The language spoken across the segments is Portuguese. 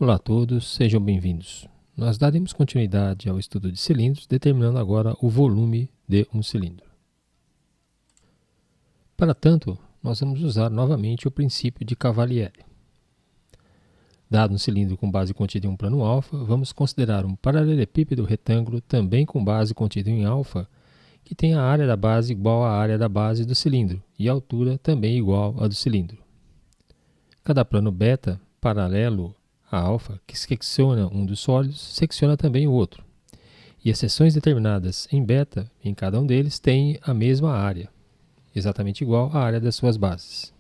Olá a todos, sejam bem-vindos. Nós daremos continuidade ao estudo de cilindros, determinando agora o volume de um cilindro. Para tanto, nós vamos usar novamente o princípio de Cavalieri. Dado um cilindro com base contida em um plano alfa, vamos considerar um paralelepípedo retângulo também com base contida em alfa, que tem a área da base igual à área da base do cilindro e a altura também igual à do cilindro. Cada plano beta paralelo a alfa, que secciona um dos sólidos, secciona também o outro. E as seções determinadas em beta, em cada um deles, têm a mesma área, exatamente igual à área das suas bases.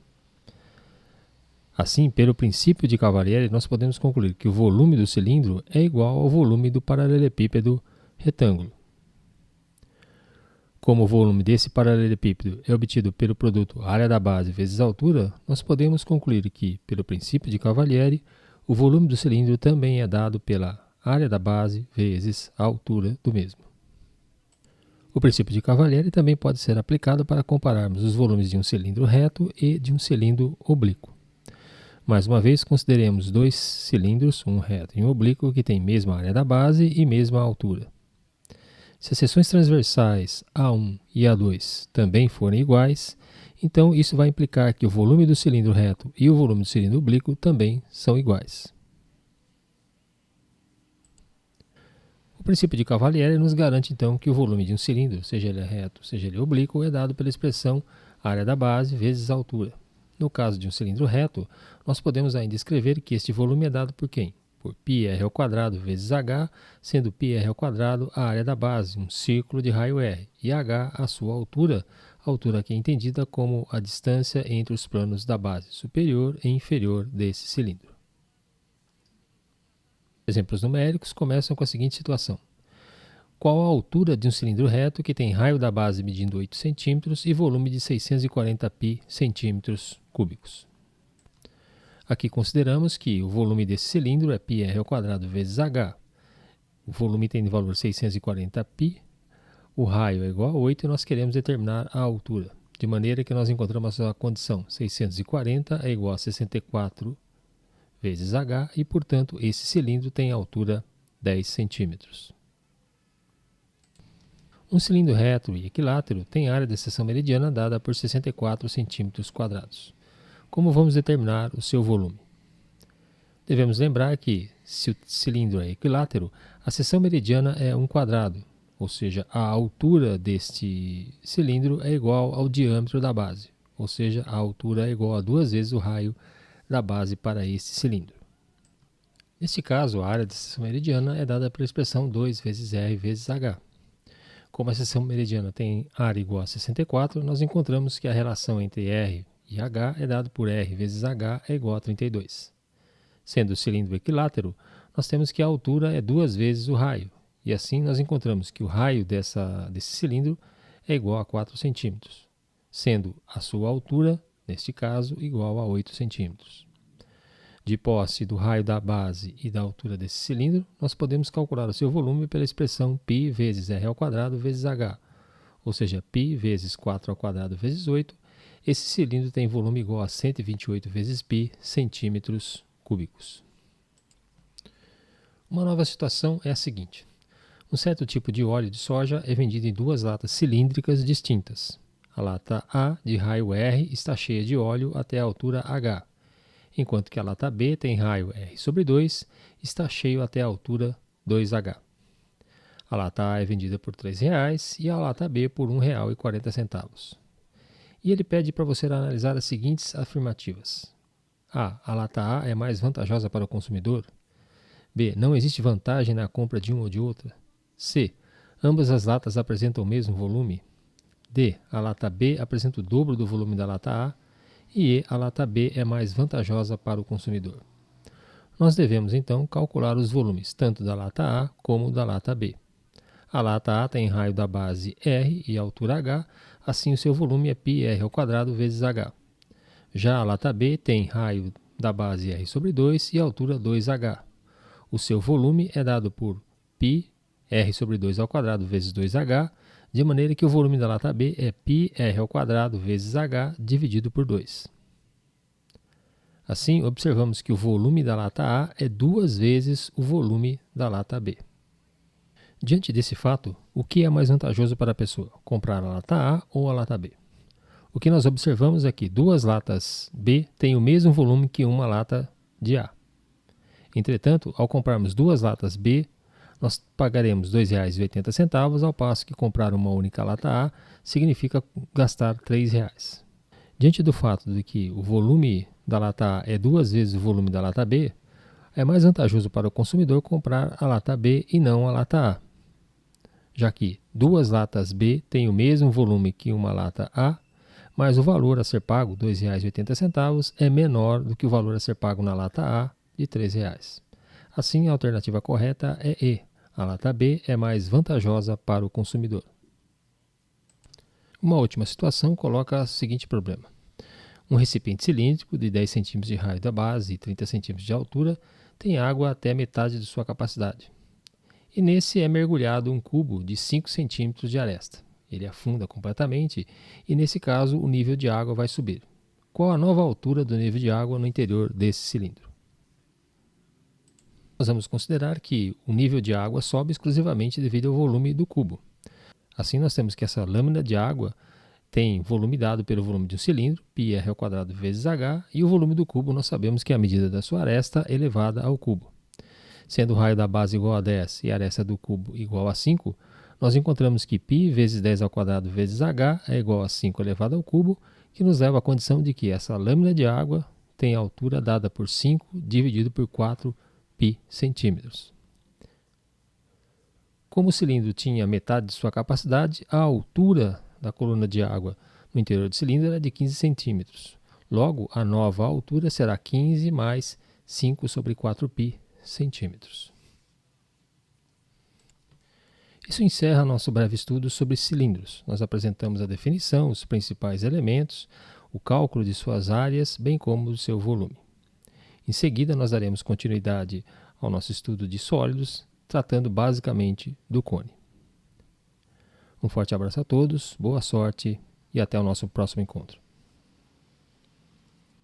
Assim, pelo princípio de Cavalieri, nós podemos concluir que o volume do cilindro é igual ao volume do paralelepípedo retângulo. Como o volume desse paralelepípedo é obtido pelo produto área da base vezes a altura, nós podemos concluir que, pelo princípio de Cavalieri, o volume do cilindro também é dado pela área da base vezes a altura do mesmo. O princípio de Cavalieri também pode ser aplicado para compararmos os volumes de um cilindro reto e de um cilindro oblíquo. Mais uma vez, consideremos dois cilindros, um reto e um oblíquo, que têm mesma área da base e mesma altura. Se as seções transversais A1 e A2 também forem iguais, então isso vai implicar que o volume do cilindro reto e o volume do cilindro oblíquo também são iguais. O princípio de Cavalieri nos garante então que o volume de um cilindro, seja ele reto, seja ele oblíquo, é dado pela expressão área da base vezes a altura. No caso de um cilindro reto, nós podemos ainda escrever que este volume é dado por quem? Por πr² vezes h, sendo πr² a área da base, um círculo de raio r, e h a sua altura, a altura aqui é entendida como a distância entre os planos da base superior e inferior desse cilindro. Exemplos numéricos começam com a seguinte situação. Qual a altura de um cilindro reto que tem raio da base medindo 8 cm e volume de 640 π centímetros cúbicos? Aqui consideramos que o volume desse cilindro é πr² vezes h. O volume tem de valor 640 π, o raio é igual a 8 e nós queremos determinar a altura. De maneira que nós encontramos a condição 640 é igual a 64 vezes h e, portanto, esse cilindro tem altura 10 centímetros. Um cilindro reto e equilátero tem área de seção meridiana dada por 64 centímetros quadrados. Como vamos determinar o seu volume? Devemos lembrar que, se o cilindro é equilátero, a seção meridiana é 1 quadrado, ou seja, a altura deste cilindro é igual ao diâmetro da base, ou seja, a altura é igual a 2 vezes o raio da base para este cilindro. Neste caso, a área de seção meridiana é dada pela expressão 2 vezes r vezes h. Como a seção meridiana tem área igual a 64, nós encontramos que a relação entre r e h é dado por r vezes h é igual a 32. Sendo o cilindro equilátero, nós temos que a altura é 2 vezes o raio, e assim nós encontramos que o raio desse cilindro é igual a 4 centímetros, sendo a sua altura, neste caso, igual a 8 centímetros. De posse do raio da base e da altura desse cilindro, nós podemos calcular o seu volume pela expressão π vezes r² vezes h, ou seja, π vezes 4² vezes 8. Esse cilindro tem volume igual a 128 vezes π centímetros cúbicos. Uma nova situação é a seguinte. Um certo tipo de óleo de soja é vendido em duas latas cilíndricas distintas. A lata A, de raio R, está cheia de óleo até a altura H, enquanto que a lata B tem raio R/2 e está cheio até a altura 2H. A lata A é vendida por R$ 3,00 e a lata B por R$ 1,40. E ele pede para você analisar as seguintes afirmativas. A. A lata A é mais vantajosa para o consumidor. B. Não existe vantagem na compra de uma ou de outra. C. Ambas as latas apresentam o mesmo volume. D. A lata B apresenta o dobro do volume da lata A. E E. A lata B é mais vantajosa para o consumidor. Nós devemos, então, calcular os volumes tanto da lata A como da lata B. A lata A tem raio da base R e altura H, assim o seu volume é πr² vezes H. Já a lata B tem raio da base R/2 e altura 2H. O seu volume é dado por πr/2² vezes 2H, de maneira que o volume da lata B é πr² vezes H dividido por 2. Assim, observamos que o volume da lata A é 2 vezes o volume da lata B. Diante desse fato, o que é mais vantajoso para a pessoa, comprar a lata A ou a lata B? O que nós observamos é que 2 latas B têm o mesmo volume que uma lata de A. Entretanto, ao comprarmos 2 latas B, nós pagaremos R$ 2,80, ao passo que comprar uma única lata A significa gastar R$ 3,00. Diante do fato de que o volume da lata A é 2 vezes o volume da lata B, é mais vantajoso para o consumidor comprar a lata B e não a lata A, já que 2 latas B têm o mesmo volume que uma lata A, mas o valor a ser pago, R$ 2,80, é menor do que o valor a ser pago na lata A, de R$ 3,00. Assim, a alternativa correta é E. A lata B é mais vantajosa para o consumidor. Uma última situação coloca o seguinte problema. Um recipiente cilíndrico de 10 cm de raio da base e 30 cm de altura tem água até metade de sua capacidade. E nesse é mergulhado um cubo de 5 cm de aresta. Ele afunda completamente e, nesse caso, o nível de água vai subir. Qual a nova altura do nível de água no interior desse cilindro? Nós vamos considerar que o nível de água sobe exclusivamente devido ao volume do cubo. Assim, nós temos que essa lâmina de água tem volume dado pelo volume de um cilindro, πr² vezes h, e o volume do cubo nós sabemos que é a medida da sua aresta elevada ao cubo. Sendo o raio da base igual a 10 e a aresta do cubo igual a 5, nós encontramos que π vezes 10² vezes h é igual a 5 elevado ao cubo, que nos leva à condição de que essa lâmina de água tem a altura dada por 5 dividido por 4 π centímetros. Como o cilindro tinha metade de sua capacidade, a altura da coluna de água no interior do cilindro era de 15 centímetros. Logo, a nova altura será 15 mais 5 sobre 4 π centímetros. Isso encerra nosso breve estudo sobre cilindros. Nós apresentamos a definição, os principais elementos, o cálculo de suas áreas, bem como do seu volume. Em seguida, nós daremos continuidade ao nosso estudo de sólidos, tratando basicamente do cone. Um forte abraço a todos, boa sorte e até o nosso próximo encontro.